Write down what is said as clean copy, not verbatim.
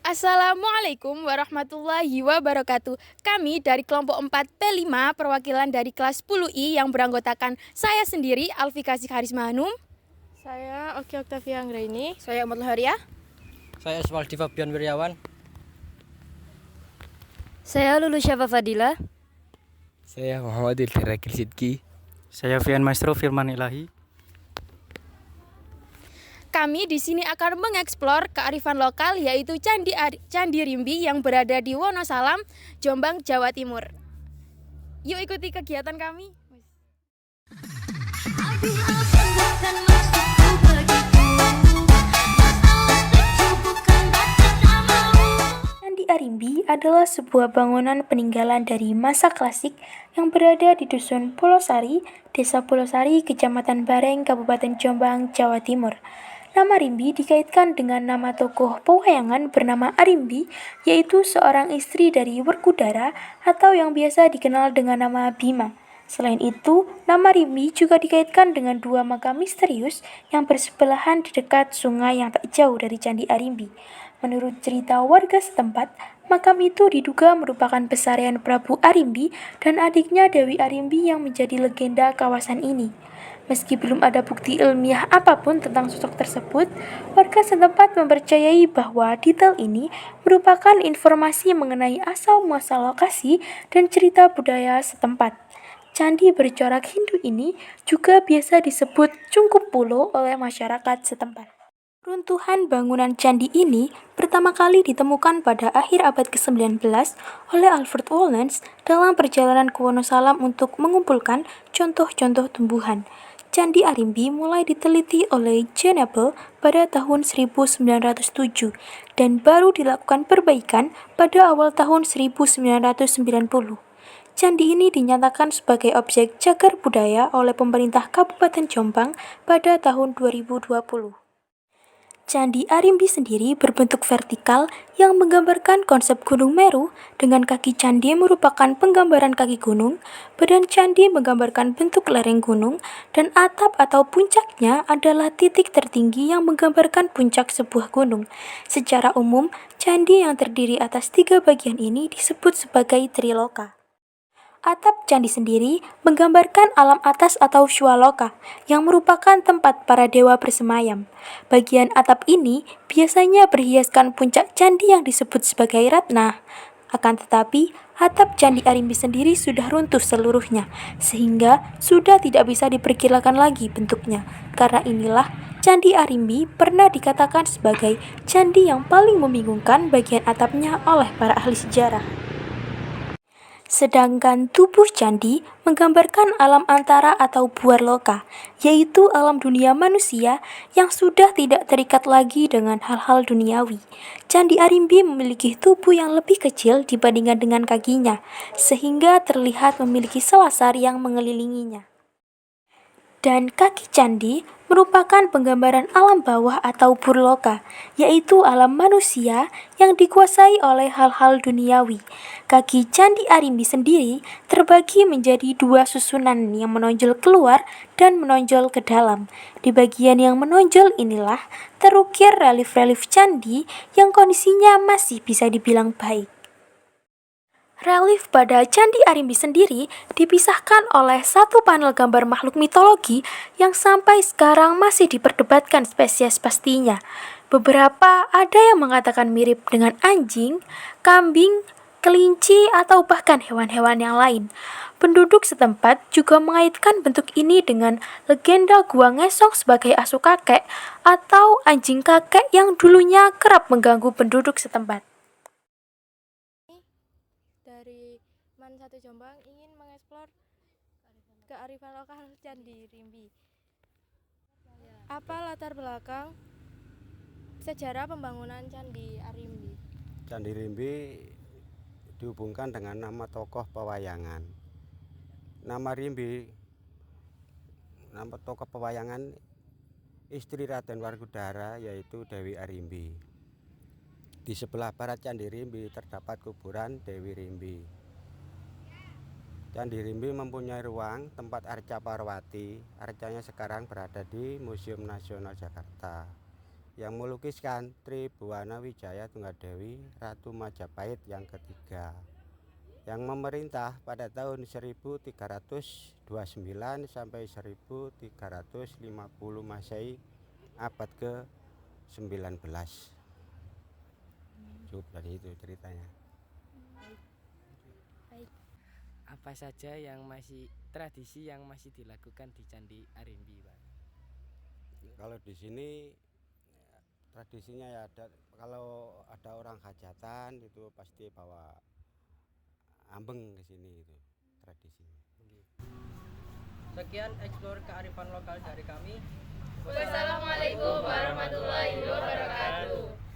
Assalamualaikum warahmatullahi wabarakatuh. Kami dari kelompok 4P5 perwakilan dari kelas 10I yang beranggotakan saya sendiri Alfika Karisma Hanum. Saya Oki Oktavia Anggraini. Saya Ahmad Laharia. Saya Iswaldi Fabian Wiryawan. Saya Lulu Syafa Fadila. Saya Muhammad Ilfirakil Sidki. Saya Fian Maestro Firman Ilahi. Kami di sini akan mengeksplor kearifan lokal yaitu Candi Rimbi yang berada di Wonosalam, Jombang, Jawa Timur. Yuk ikuti kegiatan kami. Candi Arimbi adalah sebuah bangunan peninggalan dari masa klasik yang berada di Dusun Pulosari, Desa Pulosari, Kecamatan Bareng, Kabupaten Jombang, Jawa Timur. Nama Rimbi dikaitkan dengan nama tokoh pewayangan bernama Arimbi, yaitu seorang istri dari Werkudara atau yang biasa dikenal dengan nama Bima. Selain itu, nama Rimbi juga dikaitkan dengan dua makam misterius yang bersebelahan di dekat sungai yang tak jauh dari Candi Arimbi. Menurut cerita warga setempat, makam itu diduga merupakan pesarian Prabu Arimbi dan adiknya Dewi Arimbi yang menjadi legenda kawasan ini. Meski belum ada bukti ilmiah apapun tentang sosok tersebut, warga setempat mempercayai bahwa detail ini merupakan informasi mengenai asal-muasal lokasi dan cerita budaya setempat. Candi bercorak Hindu ini juga biasa disebut Cungkup Pulo oleh masyarakat setempat. Runtuhan bangunan candi ini pertama kali ditemukan pada akhir abad ke-19 oleh Alfred Wollens dalam perjalanan ke Wonosalam untuk mengumpulkan contoh-contoh tumbuhan. Candi Arimbi mulai diteliti oleh John Abel pada tahun 1907 dan baru dilakukan perbaikan pada awal tahun 1990. Candi ini dinyatakan sebagai objek cagar budaya oleh pemerintah Kabupaten Jombang pada tahun 2020. Candi Arimbi sendiri berbentuk vertikal yang menggambarkan konsep Gunung Meru, dengan kaki candi merupakan penggambaran kaki gunung, badan candi menggambarkan bentuk lereng gunung, dan atap atau puncaknya adalah titik tertinggi yang menggambarkan puncak sebuah gunung. Secara umum, candi yang terdiri atas 3 bagian ini disebut sebagai Triloka. Atap candi sendiri menggambarkan alam atas atau Swaloka, yang merupakan tempat para dewa bersemayam. Bagian atap ini biasanya berhiaskan puncak candi yang disebut sebagai Ratna. Akan tetapi, atap Candi Arimbi sendiri sudah runtuh seluruhnya, sehingga sudah tidak bisa diperkirakan lagi bentuknya. Karena inilah, Candi Arimbi pernah dikatakan sebagai candi yang paling membingungkan bagian atapnya oleh para ahli sejarah. Sedangkan tubuh candi menggambarkan alam antara atau Buarloka, yaitu alam dunia manusia yang sudah tidak terikat lagi dengan hal-hal duniawi. Candi Arimbi memiliki tubuh yang lebih kecil dibandingkan dengan kakinya, sehingga terlihat memiliki selasar yang mengelilinginya. Dan kaki candi merupakan penggambaran alam bawah atau Burloka, yaitu alam manusia yang dikuasai oleh hal-hal duniawi. Kaki Candi Arimbi sendiri terbagi menjadi 2 susunan yang menonjol keluar dan menonjol ke dalam. Di bagian yang menonjol inilah terukir relief-relief candi yang kondisinya masih bisa dibilang baik. Relief pada Candi Arimbi sendiri dipisahkan oleh satu panel gambar makhluk mitologi yang sampai sekarang masih diperdebatkan spesies pastinya. Beberapa ada yang mengatakan mirip dengan anjing, kambing, kelinci, atau bahkan hewan-hewan yang lain. Penduduk setempat juga mengaitkan bentuk ini dengan legenda Gua Ngesong sebagai asuh kakek atau anjing kakek yang dulunya kerap mengganggu penduduk setempat. Dari MAN 1 Jombang ingin mengeksplor kearifan lokal Candi Rimbi. Apa latar belakang sejarah pembangunan Candi Arimbi? Candi Rimbi dihubungkan dengan nama tokoh pewayangan. Nama Rimbi, nama tokoh pewayangan istri Raden Werkudara yaitu Dewi Arimbi. Di sebelah barat Candi Rimbi terdapat kuburan Dewi Rimbi. Candi Rimbi mempunyai ruang tempat arca Parwati. Arcanya sekarang berada di Museum Nasional Jakarta. yang melukiskan Tribhuwana Wijaya Tunggadewi Ratu Majapahit yang ketiga, yang memerintah pada tahun 1329 sampai 1350 Masehi, abad ke-19. Cukup dari itu ceritanya. Apa saja yang tradisi yang masih dilakukan di Candi Arimbi, Pak? Kalau di sini tradisinya ya kalau ada orang hajatan itu pasti bawa ambeng ke sini, itu tradisinya. Sekian eksplor kearifan lokal dari kami. Wassalamualaikum warahmatullahi wabarakatuh.